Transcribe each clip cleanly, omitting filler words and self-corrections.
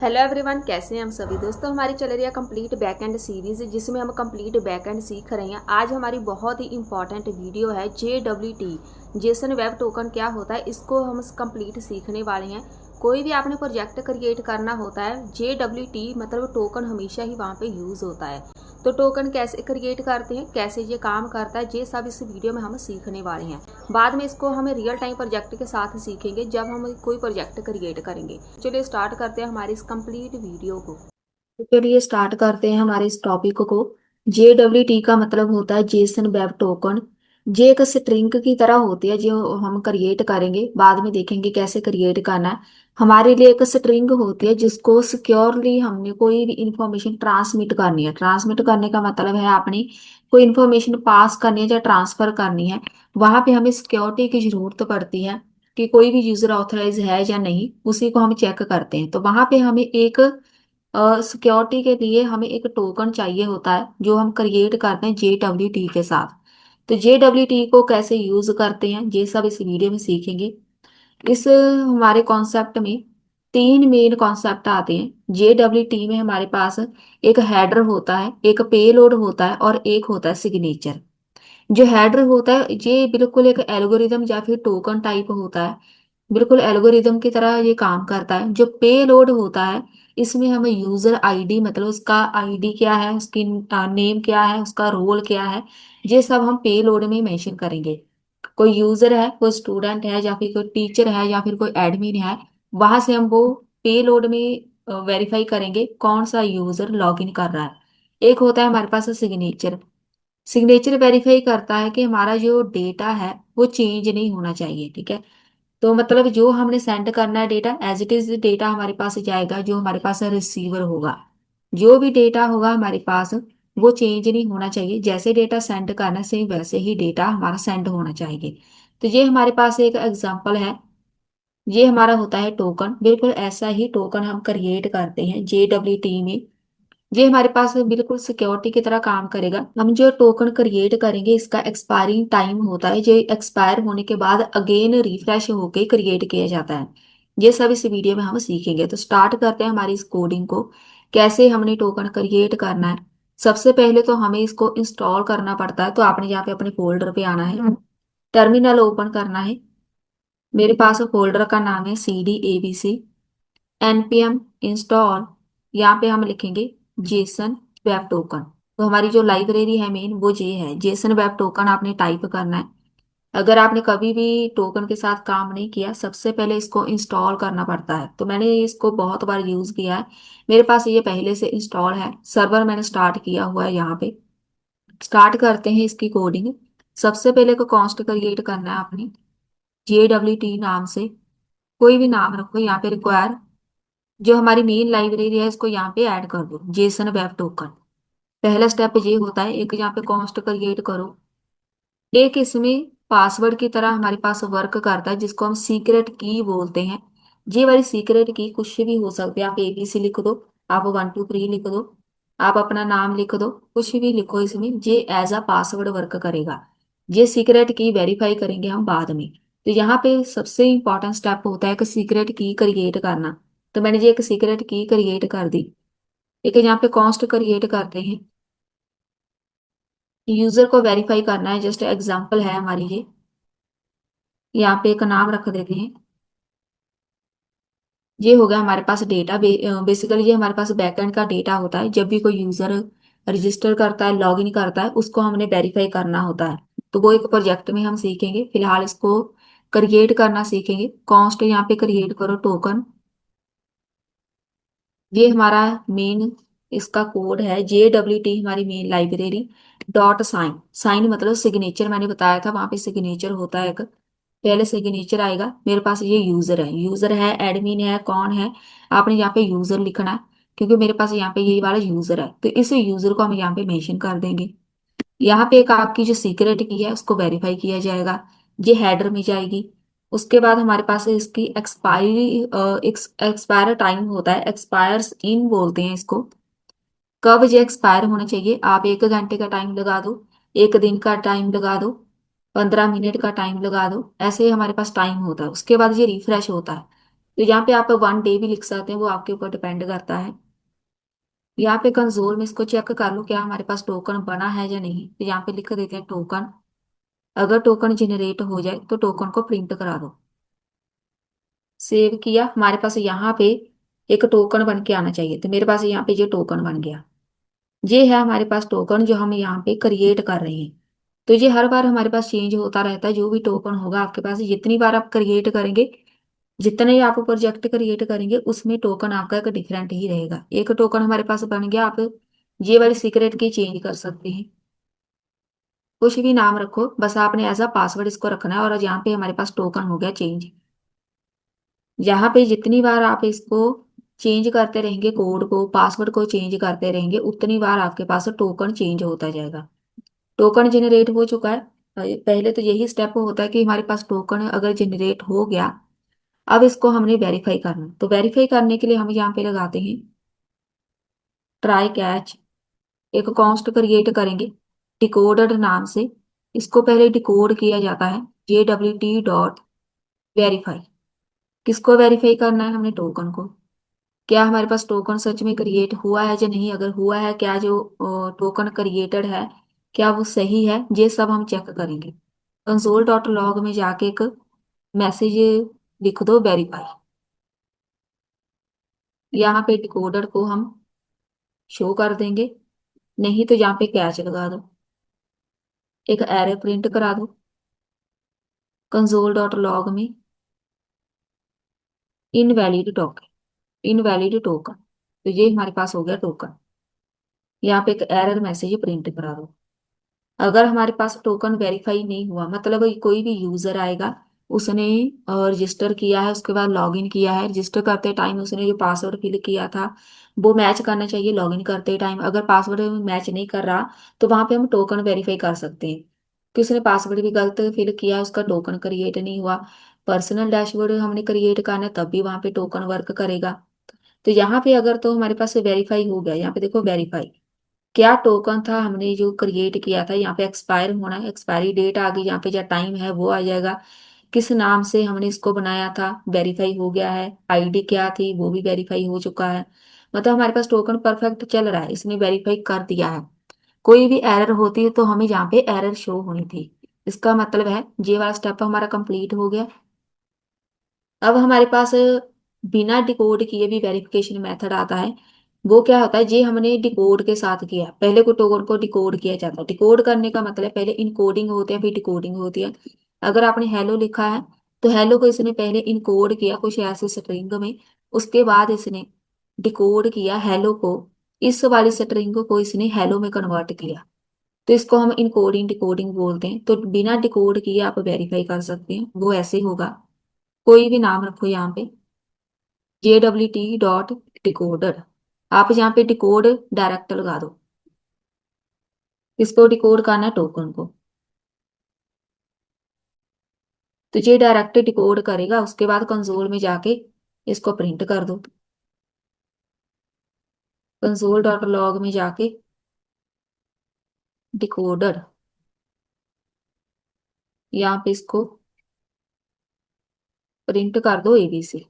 Hello everyone, कैसे हैं हम सभी दोस्तों। हमारी चल रही है कंप्लीट बैकएंड सीरीज जिसमें हम कंप्लीट बैकएंड सीख रहे हैं। आज हमारी बहुत ही इंपॉर्टेंट वीडियो है JWT जेसन वेब टोकन क्या होता है, इसको हम कंप्लीट सीखने वाले हैं। कोई भी आपने प्रोजेक्ट क्रिएट करना होता है, JWT मतलब टोकन हमेशा ही वहाँ पे यूज़ होता है। तो टोकन कैसे क्रिएट करते हैं, कैसे ये काम करता है, ये सब इस वीडियो में हम सीखने वाले हैं। बाद में इसको हम रियल टाइम प्रोजेक्ट के साथ सीखेंगे जब हम कोई प्रोजेक्ट क्रिएट करेंगे। चलिए स्टार्ट करते हैं हमारी इस कंप्लीट वीडियो को। तो चलिए स्टार्ट करते हैं हमारे इस टॉपिक को। JWT का मतलब होता है जेसन वेब टोकन। ये एक स्ट्रिंग की तरह होती है जो हम क्रिएट करेंगे, बाद में देखेंगे कैसे क्रिएट करना है। हमारे लिए एक स्ट्रिंग होती है जिसको सिक्योरली हमने कोई भी इंफॉर्मेशन ट्रांसमिट करनी है। ट्रांसमिट करने का मतलब है आपने कोई इंफॉर्मेशन पास करनी है या ट्रांसफर करनी है। वहां पे हमें सिक्योरिटी की जरूरत पड़ती है कि कोई भी यूजर ऑथराइज है या नहीं, उसी को हम चेक करते हैं। तो वहां पे हमें एक सिक्योरिटी के लिए हमें एक टोकन चाहिए होता है जो हम क्रिएट करते हैं JWT के साथ। तो JWT को कैसे यूज करते हैं ये सब इस वीडियो में सीखेंगे। इस हमारे कॉन्सेप्ट में तीन मेन कॉन्सेप्ट आते हैं। JWT में हमारे पास एक हेडर होता है, एक पेलोड होता है और एक होता है सिग्नेचर। जो हेडर होता है ये बिल्कुल एक एल्गोरिदम या फिर टोकन टाइप होता है, बिल्कुल एल्गोरिदम की तरह ये काम करता है। जो पे लोड होता है इसमें हमें यूजर आईडी मतलब उसका आईडी क्या है, उसकी नेम क्या है, उसका रोल क्या है, ये सब हम पे लोड में मेंशन करेंगे। कोई यूजर है, कोई स्टूडेंट है या फिर कोई टीचर है या फिर कोई एडमिन है, वहां से हम वो पे लोड में वेरीफाई करेंगे कौन सा यूजर लॉग इन कर रहा है। एक होता है हमारे पास सिग्नेचर। सिग्नेचर वेरीफाई करता है कि हमारा जो डेटा है वो चेंज नहीं होना चाहिए, ठीक है। तो मतलब जो हमने सेंड करना है data as it is data हमारे पास जाएगा, जो हमारे पास रिसीवर होगा। जो भी डेटा होगा हमारे पास वो चेंज नहीं होना चाहिए। जैसे डेटा सेंड करना है सेम वैसे ही डेटा हमारा सेंड होना चाहिए। तो ये हमारे पास एक एग्जांपल है। ये हमारा होता है टोकन, बिल्कुल ऐसा ही टोकन हम क्रिएट करते हैं JWT में। ये हमारे पास बिल्कुल सिक्योरिटी की तरह काम करेगा। हम जो टोकन क्रिएट करेंगे इसका एक्सपायरिंग टाइम होता है, जो एक्सपायर होने के बाद अगेन रिफ्रेश होके क्रिएट किया जाता है। ये सब इस वीडियो में हम सीखेंगे। तो स्टार्ट करते हैं हमारी इस कोडिंग को। कैसे हमने टोकन क्रिएट करना है। सबसे पहले तो हमें इसको इंस्टॉल करना पड़ता है। तो आपने यहाँ पे अपने फोल्डर पे आना है, टर्मिनल ओपन करना है। मेरे पास फोल्डर का नाम है CDABC npm इंस्टॉल। यहाँ पे हम लिखेंगे जेसन वेब टोकन। तो हमारी जो लाइब्रेरी है मेन वो ये है, जेसन वेब टोकन आपने टाइप करना है। अगर आपने कभी भी टोकन के साथ काम नहीं किया, सबसे पहले इसको इंस्टॉल करना पड़ता है। तो मैंने इसको बहुत बार यूज किया है, मेरे पास ये पहले से इंस्टॉल है। सर्वर मैंने स्टार्ट किया हुआ है। यहाँ पे स्टार्ट करते हैं इसकी कोडिंग। सबसे पहले को कॉन्स्ट क्रिएट करना है आपने JWT नाम से। कोई भी नाम रखो यहाँ पे। रिक्वायर जो हमारी मेन लाइब्रेरी है इसको यहाँ पे ऐड कर दो, जेसन वेब टोकन। पहला स्टेप ये होता है। एक यहाँ पे कॉन्स्ट क्रिएट करो। एक इसमें पासवर्ड की तरह हमारे पास वर्क करता है जिसको हम सीक्रेट की बोलते हैं। ये वाली सीक्रेट की कुछ भी हो सकती है। आप ABC लिख दो, आप 1 2 3 लिख दो, आप अपना नाम लिख दो, कुछ भी लिखो। इसमें ये एज अ पासवर्ड वर्क करेगा। ये सीक्रेट की वेरीफाई करेंगे हम बाद में। तो यहाँ पे सबसे इंपॉर्टेंट स्टेप होता है कि सीक्रेट की क्रिएट करना। तो मैंने ये एक सीक्रेट की क्रिएट कर दी। एक यहाँ पे कॉन्स्ट क्रिएट करते हैं। यूजर को वेरीफाई करना है, जस्ट एग्जांपल है हमारी ये। यहाँ पे एक नाम रख देते हैं। ये हो गया हमारे पास डेटा। बेसिकली ये हमारे पास बैकएंड का डेटा होता है। जब भी कोई यूजर रजिस्टर करता है, लॉग इन करता है, उसको हमने वेरीफाई करना होता है। तो वो एक प्रोजेक्ट में हम सीखेंगे। फिलहाल इसको क्रिएट करना सीखेंगे। कॉन्स्ट यहाँ पे क्रिएट करो टोकन। ये हमारा मेन इसका कोड है। JWT हमारी main library. Dot sign, sign मतलब सिग्नेचर, मैंने बताया था वहां पे सिग्नेचर होता है एक। पहले सिग्नेचर आएगा। मेरे पास ये यूजर है, यूजर है, एडमिन है, कौन है। आपने यहाँ पे यूजर लिखना है क्योंकि मेरे पास यहाँ पे यही वाला यूजर है। तो इस यूजर को हम यहाँ पे मेंशन कर देंगे। यहाँ पे एक आपकी जो सीक्रेट की है उसको वेरीफाई किया जाएगा। ये हेडर में जाएगी। उसके बाद हमारे पास इसकी एक्सपायरी एक्सपायर टाइम होता है, एक्सपायर्स इन बोलते हैं इसको। कब ये एक्सपायर होना चाहिए, आप 1 घंटे का टाइम लगा दो, 1 दिन का टाइम लगा दो, 15 मिनट का टाइम लगा दो, ऐसे ही हमारे पास टाइम होता है। उसके बाद ये रिफ्रेश होता है। तो यहाँ पे आप 1 डे भी लिख सकते हैं, वो आपके ऊपर डिपेंड करता है। यहाँ पे कंसोल में इसको चेक कर लो क्या हमारे पास टोकन बना है या नहीं, तो यहाँ पे लिख देते हैं टोकन। अगर टोकन जनरेट हो जाए तो टोकन को प्रिंट करा दो। सेव किया, हमारे पास यहाँ पे एक टोकन बन के आना चाहिए, तो मेरे पास यहाँ पे ये टोकन बन गया। ये है हमारे पास टोकन जो हम यहाँ पे क्रिएट कर रहे हैं। तो ये हर बार हमारे पास चेंज होता रहता है, जो भी टोकन होगा आपके पास, जितनी बार आप क्रिएट करेंगे, जितने ही आप प्रोजेक्ट क्रिएट करेंगे, उसमें टोकन आपका एक डिफरेंट ही रहेगा। एक टोकन हमारे पास बन गया, आप ये वाली सीक्रेट की चेंज कर सकते हैं। कुछ भी नाम रखो, बस आपने एज अ पासवर्ड इसको रखना है, और यहाँ पे हमारे पास टोकन हो गया चेंज। यहाँ पे जितनी बार आप इसको चेंज करते रहेंगे, कोड को, पासवर्ड को चेंज करते रहेंगे, उतनी बार आपके पास टोकन चेंज होता जाएगा। टोकन जनरेट हो चुका है। पहले तो यही स्टेप होता है कि हमारे पास टोकन अगर जनरेट हो गया, अब इसको हमने वेरीफाई करना है। तो वेरीफाई करने के लिए हम यहाँ पे लगाते हैं ट्राई कैच। एक कॉन्स्ट क्रिएट करेंगे डिकोडर नाम से। इसको पहले डिकोड किया जाता है, JWT.वेरीफाई। किसको वेरीफाई करना है? हमने टोकन को। क्या हमारे पास टोकन सच में क्रिएट हुआ है या नहीं? अगर हुआ है, क्या जो टोकन क्रिएटेड है क्या वो सही है, ये सब हम चेक करेंगे। कंसोल.लॉग में जाके एक मैसेज लिख दो, वेरीफाई। यहाँ पे डिकोडर को हम शो कर देंगे, नहीं तो यहाँ पे कैच लगा दो, एक एरर प्रिंट करा दो कंसोल.लॉग में। Invalid token, invalid token. तो ये हमारे पास हो गया टोकन। यहाँ पे एक एरर मैसेज प्रिंट करा दो। अगर हमारे पास टोकन वेरीफाई नहीं हुआ, मतलब कोई भी यूजर आएगा, उसने रजिस्टर किया है, उसके बाद लॉगिन किया है, रजिस्टर करते टाइम उसने जो पासवर्ड फिल किया था वो मैच करना चाहिए लॉगिन करते टाइम। अगर पासवर्ड मैच नहीं कर रहा, तो वहां पे हम टोकन वेरीफाई कर सकते हैं कि उसने पासवर्ड भी गलत फिल किया, उसका टोकन क्रिएट नहीं हुआ। पर्सनल डैशबोर्ड हमने क्रिएट करना है, तब भी वहां पे टोकन वर्क करेगा। तो यहाँ पे अगर तो हमारे पास वेरीफाई हो गया, यहाँ पे देखो वेरीफाई, क्या टोकन था हमने जो क्रिएट किया था, यहाँ पे एक्सपायर होना है, एक्सपायरी डेट आ गई, यहाँ पे जो टाइम है वो आ जाएगा। किस नाम से हमने इसको बनाया था, वेरीफाई हो गया है। आईडी क्या थी, वो भी वेरीफाई हो चुका है। मतलब हमारे पास टोकन परफेक्ट चल रहा है, इसने वेरीफाई कर दिया है। कोई भी एरर होती है तो हमें यहाँ पे एरर शो होनी थी। इसका मतलब है ये वाला स्टेप हमारा कंप्लीट हो गया। अब हमारे पास बिना डिकोड किए भी वेरिफिकेशन मेथड आता है। वो क्या होता है, ये हमने डिकोड के साथ किया। पहले को टोकन को डिकोड किया जाता है। डिकोड करने का मतलब पहले इनकोडिंग होती है, फिर डिकोडिंग होती है। अगर आपने हेलो लिखा है, तो हेलो को इसने पहले इनकोड किया कुछ ऐसे स्ट्रिंग में, उसके बाद इसने डिकोड किया हेलो को, इस वाली स्ट्रिंग को इसने हेलो में कन्वर्ट किया। तो इसको हम इनकोडिंग डिकोडिंग बोलते हैं। तो बिना डिकोड किए आप वेरीफाई कर सकते हैं, वो ऐसे होगा। कोई भी नाम रखो यहाँ पे, JWT.डिकोडर। आप यहाँ पे डिकोड डायरेक्ट लगा दो। इसको डिकोड करना है टोकन को, तो ये डायरेक्ट डिकोड करेगा। उसके बाद कंसोल में जाके इसको प्रिंट कर दो। कंसोल.लॉग में जाके डिकोडर, यहाँ पे इसको प्रिंट कर दो ABC।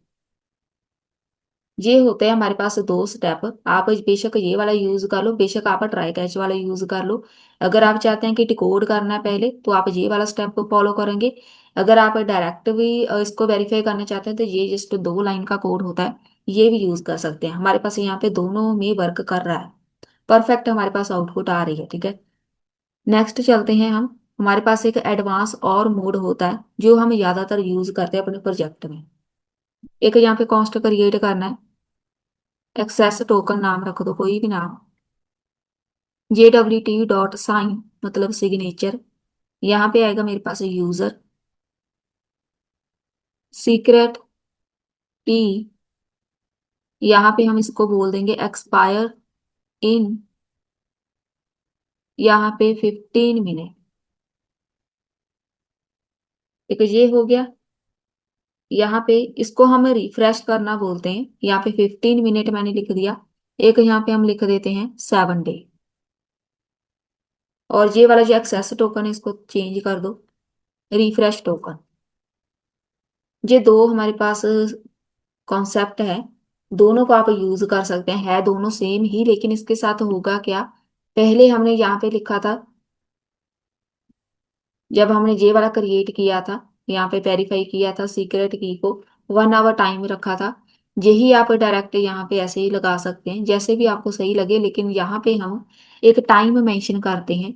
ये होते हैं हमारे पास दो स्टेप। आप बेशक ये वाला यूज कर लो, बेशक आप ट्राई कैच वाला यूज कर लो। अगर आप चाहते हैं कि डिकोड करना है पहले, तो आप ये वाला स्टेप को फॉलो करेंगे। अगर आप डायरेक्ट भी इसको वेरीफाई करना चाहते हैं, तो ये जस्ट 2 लाइन का कोड होता है, ये भी यूज कर सकते हैं। हमारे पास यहाँ पे दोनों में वर्क कर रहा है, परफेक्ट हमारे पास आउटपुट आ रही है। ठीक है, नेक्स्ट चलते हैं हम। हमारे पास एक एडवांस और मोड होता है जो हम ज्यादातर यूज करते हैं अपने प्रोजेक्ट में। एक यहाँ पे कॉन्स्ट क्रिएट करना है, एक्सेस टोकन नाम रख दो, कोई भी नाम। JWT.साइन मतलब सिग्नेचर। यहाँ पे आएगा मेरे पास यूजर सीक्रेट की। यहाँ पे हम इसको बोल देंगे एक्सपायर इन, यहाँ पे 15 मिनट। एक ये हो गया। यहाँ पे इसको हम रिफ्रेश करना बोलते हैं, यहाँ पे 15 मिनट मैंने लिख दिया। एक यहाँ पे हम लिख देते हैं 7 डे। और ये वाला जो एक्सेस टोकन है इसको चेंज कर दो, रिफ्रेश टोकन। ये दो हमारे पास कॉन्सेप्ट है, दोनों को आप यूज कर सकते हैं, है दोनों सेम ही, लेकिन इसके साथ होगा क्या, पहले हमने यहाँ पे लिखा था, जब हमने ये वाला क्रिएट किया था, यहाँ पे वेरीफाई किया था सीक्रेट की को, 1 आवर टाइम रखा था। यही आप डायरेक्ट यहाँ पे ऐसे ही लगा सकते हैं, जैसे भी आपको सही लगे, लेकिन यहाँ पे हम एक टाइम मेंशन करते हैं।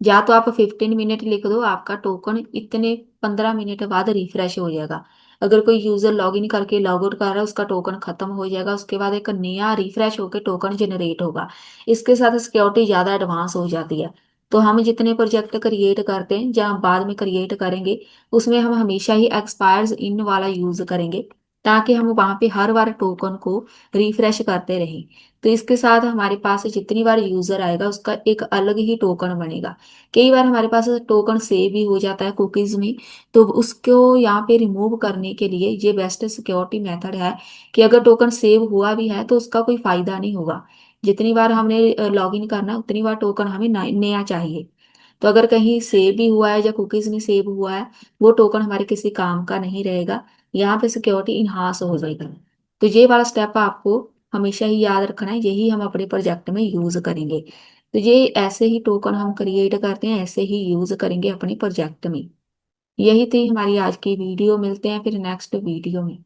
या तो आप 15 मिनट लिख दो, आपका टोकन इतने 15 मिनट बाद रिफ्रेश हो जाएगा। अगर कोई यूजर लॉग इन करके लॉग आउट कर रहा है, उसका टोकन खत्म हो जाएगा, उसके बाद एक नया रिफ्रेश होकर टोकन जनरेट होगा। इसके साथ सिक्योरिटी ज्यादा एडवांस हो जाती है। तो हम जितने प्रोजेक्ट क्रिएट करते हैं या बाद में क्रिएट करेंगे, उसमें हम हमेशा ही एक्सपायर्स इन वाला यूज करेंगे, ताकि हम वहां पे हर बार टोकन को रिफ्रेश करते रहें। तो इसके साथ हमारे पास जितनी बार यूजर आएगा, उसका एक अलग ही टोकन बनेगा। कई बार हमारे पास टोकन सेव भी हो जाता है कुकीज में, तो उसको यहाँ पे रिमूव करने के लिए ये बेस्ट सिक्योरिटी मेथड है कि अगर टोकन सेव हुआ भी है तो उसका कोई फायदा नहीं होगा। जितनी बार हमने लॉग इन करना, उतनी बार टोकन हमें नया चाहिए। तो अगर कहीं सेव भी हुआ है या कुकीज में सेव हुआ है, वो टोकन हमारे किसी काम का नहीं रहेगा, यहाँ पे सिक्योरिटी इन्हांस हो जाएगा। तो ये वाला स्टेप आपको हमेशा ही याद रखना है, यही हम अपने प्रोजेक्ट में यूज करेंगे। तो ये ऐसे ही टोकन हम क्रिएट करते हैं, ऐसे ही यूज करेंगे अपने प्रोजेक्ट में। यही थी हमारी आज की वीडियो, मिलते हैं फिर नेक्स्ट वीडियो में।